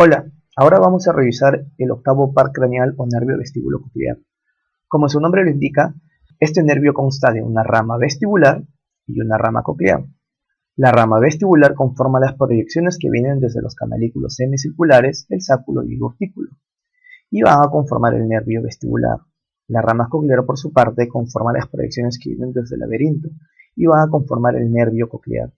Hola, ahora vamos a revisar el octavo par craneal o nervio vestibulo-coclear. Como su nombre lo indica, este nervio consta de una rama vestibular y una rama coclear. La rama vestibular conforma las proyecciones que vienen desde los canalículos semicirculares, el sáculo y el urtículo, y van a conformar el nervio vestibular. La rama coclear, por su parte, conforma las proyecciones que vienen desde el laberinto y van a conformar el nervio coclear.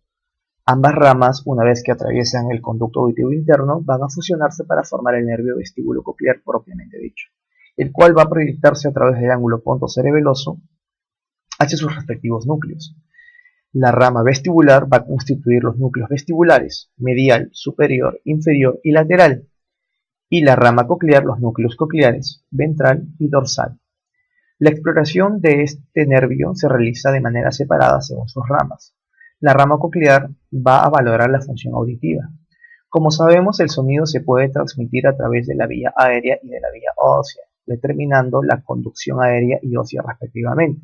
Ambas ramas, una vez que atraviesan el conducto auditivo interno, van a fusionarse para formar el nervio vestíbulo-coclear propiamente dicho, el cual va a proyectarse a través del ángulo pontocerebeloso hacia sus respectivos núcleos. La rama vestibular va a constituir los núcleos vestibulares, medial, superior, inferior y lateral, y la rama coclear los núcleos cocleares, ventral y dorsal. La exploración de este nervio se realiza de manera separada según sus ramas. La rama coclear va a valorar la función auditiva. Como sabemos, el sonido se puede transmitir a través de la vía aérea y de la vía ósea, determinando la conducción aérea y ósea respectivamente.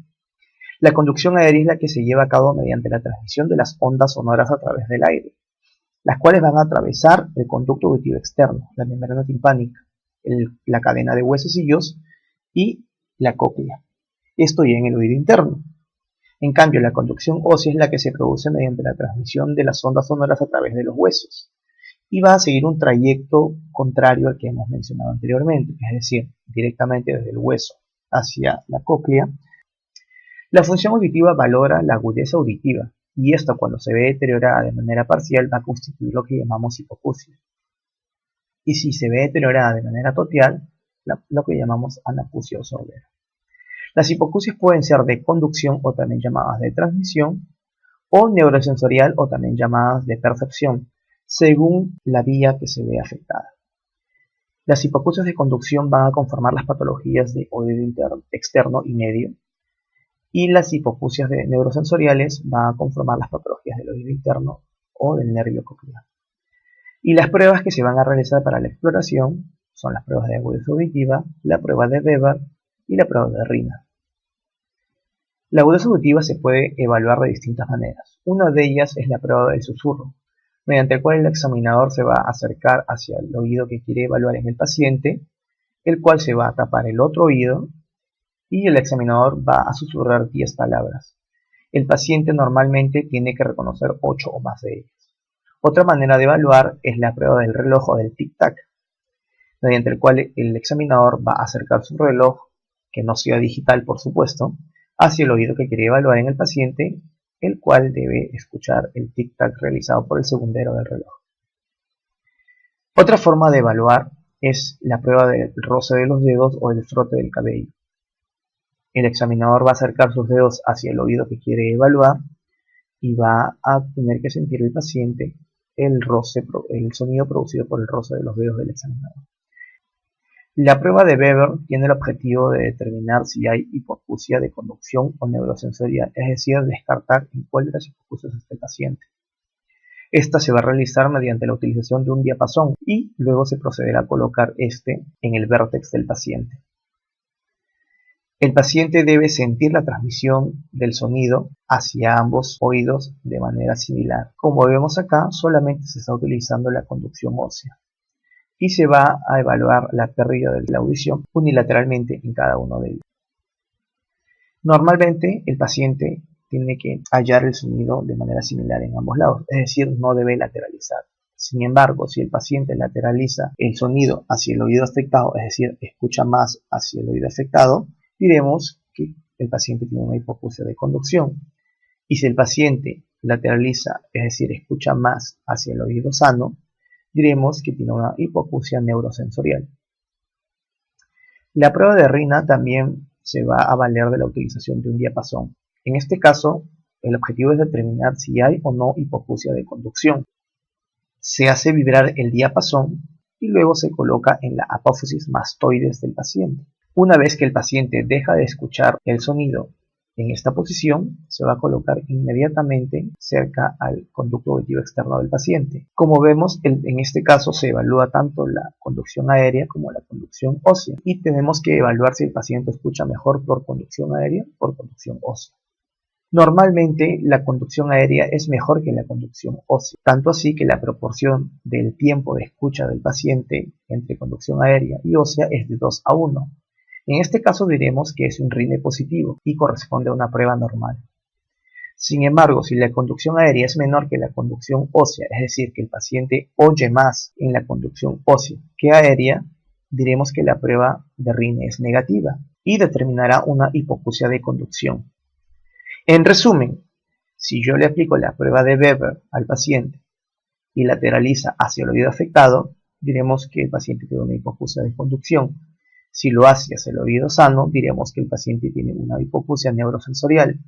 La conducción aérea es la que se lleva a cabo mediante la transmisión de las ondas sonoras a través del aire, las cuales van a atravesar el conducto auditivo externo, la membrana timpánica, la cadena de huesecillos y la cóclea. Esto ya en el oído interno. En cambio, la conducción ósea es la que se produce mediante la transmisión de las ondas sonoras a través de los huesos y va a seguir un trayecto contrario al que hemos mencionado anteriormente, es decir, directamente desde el hueso hacia la cóclea. La función auditiva valora la agudeza auditiva y esto, cuando se ve deteriorada de manera parcial, va a constituir lo que llamamos hipoacusia. Y si se ve deteriorada de manera total, lo que llamamos anacusia o sordera. Las hipoacusias pueden ser de conducción o también llamadas de transmisión, o neurosensorial o también llamadas de percepción, según la vía que se ve afectada. Las hipoacusias de conducción van a conformar las patologías de oído externo y medio, y las hipoacusias de neurosensoriales van a conformar las patologías del oído interno o del nervio coclear. Y las pruebas que se van a realizar para la exploración son las pruebas de agudeza auditiva, la prueba de Weber y la prueba de Rina. La agudeza auditiva se puede evaluar de distintas maneras. Una de ellas es la prueba del susurro, mediante el cual el examinador se va a acercar hacia el oído que quiere evaluar en el paciente, el cual se va a tapar el otro oído y el examinador va a susurrar 10 palabras. El paciente normalmente tiene que reconocer 8 o más de ellas. Otra manera de evaluar es la prueba del reloj o del tic-tac, mediante el cual el examinador va a acercar su reloj, que no sea digital por supuesto, hacia el oído que quiere evaluar en el paciente, el cual debe escuchar el tic-tac realizado por el segundero del reloj. Otra forma de evaluar es la prueba del roce de los dedos o el frote del cabello. El examinador va a acercar sus dedos hacia el oído que quiere evaluar y va a tener que sentir el paciente el sonido producido por el roce de los dedos del examinador. La prueba de Weber tiene el objetivo de determinar si hay hipoacusia de conducción o neurosensorial, es decir, descartar en cuál de las hipoacusias está el paciente. Esta se va a realizar mediante la utilización de un diapasón y luego se procederá a colocar este en el vértex del paciente. El paciente debe sentir la transmisión del sonido hacia ambos oídos de manera similar. Como vemos acá, solamente se está utilizando la conducción ósea y se va a evaluar la pérdida de la audición unilateralmente en cada uno de ellos. Normalmente el paciente tiene que hallar el sonido de manera similar en ambos lados, es decir, no debe lateralizar. Sin embargo, si el paciente lateraliza el sonido hacia el oído afectado, es decir, escucha más hacia el oído afectado, diremos que el paciente tiene una hipoacusia de conducción. Y si el paciente lateraliza, es decir, escucha más hacia el oído sano, diremos que tiene una hipoacusia neurosensorial. La prueba de Rina también se va a valer de la utilización de un diapasón. En este caso, el objetivo es determinar si hay o no hipoacusia de conducción. Se hace vibrar el diapasón y luego se coloca en la apófisis mastoides del paciente. Una vez que el paciente deja de escuchar el sonido en esta posición, se va a colocar inmediatamente cerca al conducto auditivo externo del paciente. Como vemos, en este caso se evalúa tanto la conducción aérea como la conducción ósea y tenemos que evaluar si el paciente escucha mejor por conducción aérea o por conducción ósea. Normalmente la conducción aérea es mejor que la conducción ósea, tanto así que la proporción del tiempo de escucha del paciente entre conducción aérea y ósea es de 2 a 1. En este caso diremos que es un RINE positivo y corresponde a una prueba normal. Sin embargo, si la conducción aérea es menor que la conducción ósea, es decir, que el paciente oye más en la conducción ósea que aérea, diremos que la prueba de RINE es negativa y determinará una hipoacusia de conducción. En resumen, si yo le aplico la prueba de Weber al paciente y lateraliza hacia el oído afectado, diremos que el paciente tiene una hipoacusia de conducción. Si lo hace hacia el oído sano, diremos que el paciente tiene una hipoacusia neurosensorial.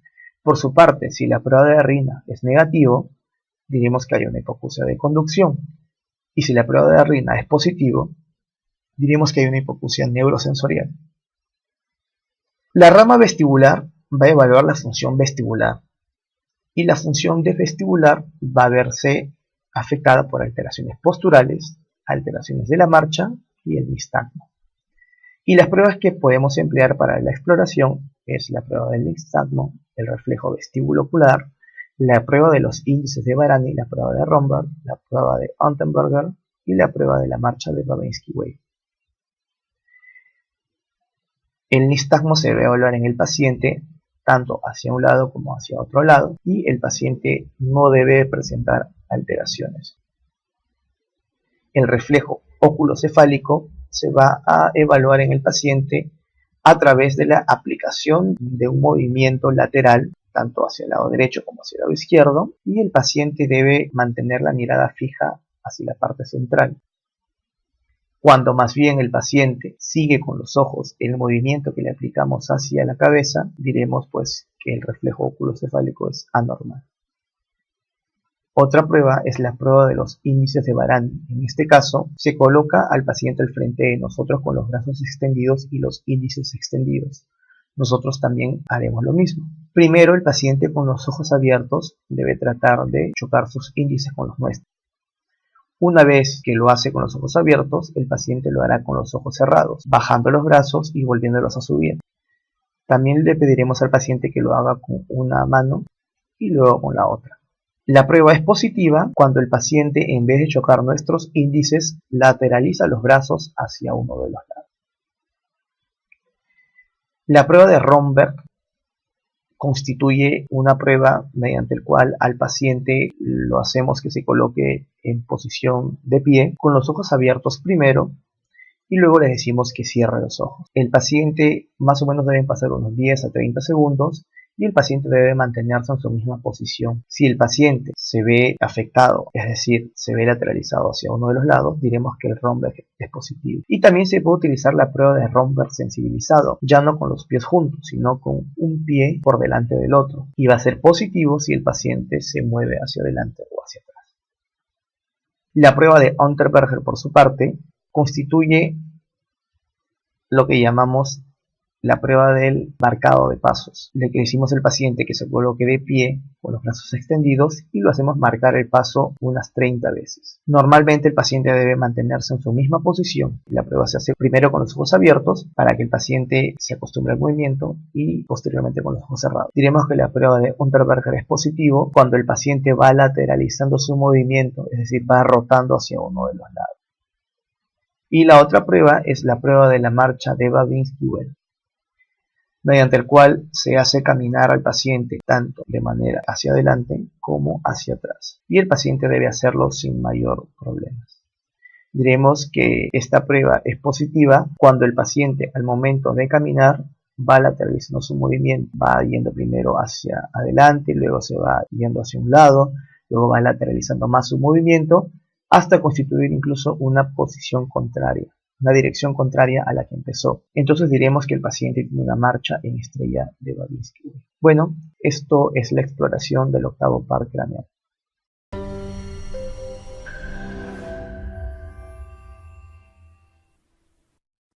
Por su parte, si la prueba de RINA es negativo, diremos que hay una hipoacusia de conducción. Y si la prueba de RINA es positivo, diremos que hay una hipoacusia neurosensorial. La rama vestibular va a evaluar la función vestibular y la función de vestibular va a verse afectada por alteraciones posturales, alteraciones de la marcha y el nistagmo. Y las pruebas que podemos emplear para la exploración es la prueba del nistagmo, el reflejo vestibulocular, la prueba de los índices de Varani, la prueba de Romberg, la prueba de Unterberger y la prueba de la marcha de Babinski-Weil. El nistagmo se debe evaluar en el paciente tanto hacia un lado como hacia otro lado y el paciente no debe presentar alteraciones. El reflejo oculocefálico se va a evaluar en el paciente a través de la aplicación de un movimiento lateral tanto hacia el lado derecho como hacia el lado izquierdo y el paciente debe mantener la mirada fija hacia la parte central. Cuando más bien el paciente sigue con los ojos el movimiento que le aplicamos hacia la cabeza, diremos pues que el reflejo oculocefálico es anormal. Otra prueba es la prueba de los índices de Varani. En este caso, se coloca al paciente al frente de nosotros con los brazos extendidos y los índices extendidos. Nosotros también haremos lo mismo. Primero, el paciente con los ojos abiertos debe tratar de chocar sus índices con los nuestros. Una vez que lo hace con los ojos abiertos, el paciente lo hará con los ojos cerrados, bajando los brazos y volviéndolos a subir. También le pediremos al paciente que lo haga con una mano y luego con la otra. La prueba es positiva cuando el paciente, en vez de chocar nuestros índices, lateraliza los brazos hacia uno de los lados. La prueba de Romberg constituye una prueba mediante la cual al paciente lo hacemos que se coloque en posición de pie, con los ojos abiertos primero, y luego le decimos que cierre los ojos. El paciente más o menos deben pasar unos 10 a 30 segundos y el paciente debe mantenerse en su misma posición. Si el paciente se ve afectado, es decir, se ve lateralizado hacia uno de los lados, diremos que el Romberg es positivo. Y también se puede utilizar la prueba de Romberg sensibilizado, ya no con los pies juntos, sino con un pie por delante del otro. Y va a ser positivo si el paciente se mueve hacia adelante o hacia atrás. La prueba de Unterberger, por su parte, constituye lo que llamamos la prueba del marcado de pasos. Le decimos al paciente que se coloque de pie con los brazos extendidos y lo hacemos marcar el paso unas 30 veces. Normalmente el paciente debe mantenerse en su misma posición. La prueba se hace primero con los ojos abiertos para que el paciente se acostumbre al movimiento y posteriormente con los ojos cerrados. Diremos que la prueba de Unterberger es positivo cuando el paciente va lateralizando su movimiento, es decir, va rotando hacia uno de los lados. Y la otra prueba es la prueba de la marcha de Babinski-Weil, mediante el cual se hace caminar al paciente tanto de manera hacia adelante como hacia atrás. Y el paciente debe hacerlo sin mayor problema. Diremos que esta prueba es positiva cuando el paciente al momento de caminar va lateralizando su movimiento, va yendo primero hacia adelante, luego se va yendo hacia un lado, luego va lateralizando más su movimiento hasta constituir incluso una posición contraria, una dirección contraria a la que empezó. Entonces diremos que el paciente tiene una marcha en estrella de Babinski. Bueno, esto es la exploración del octavo par craneal.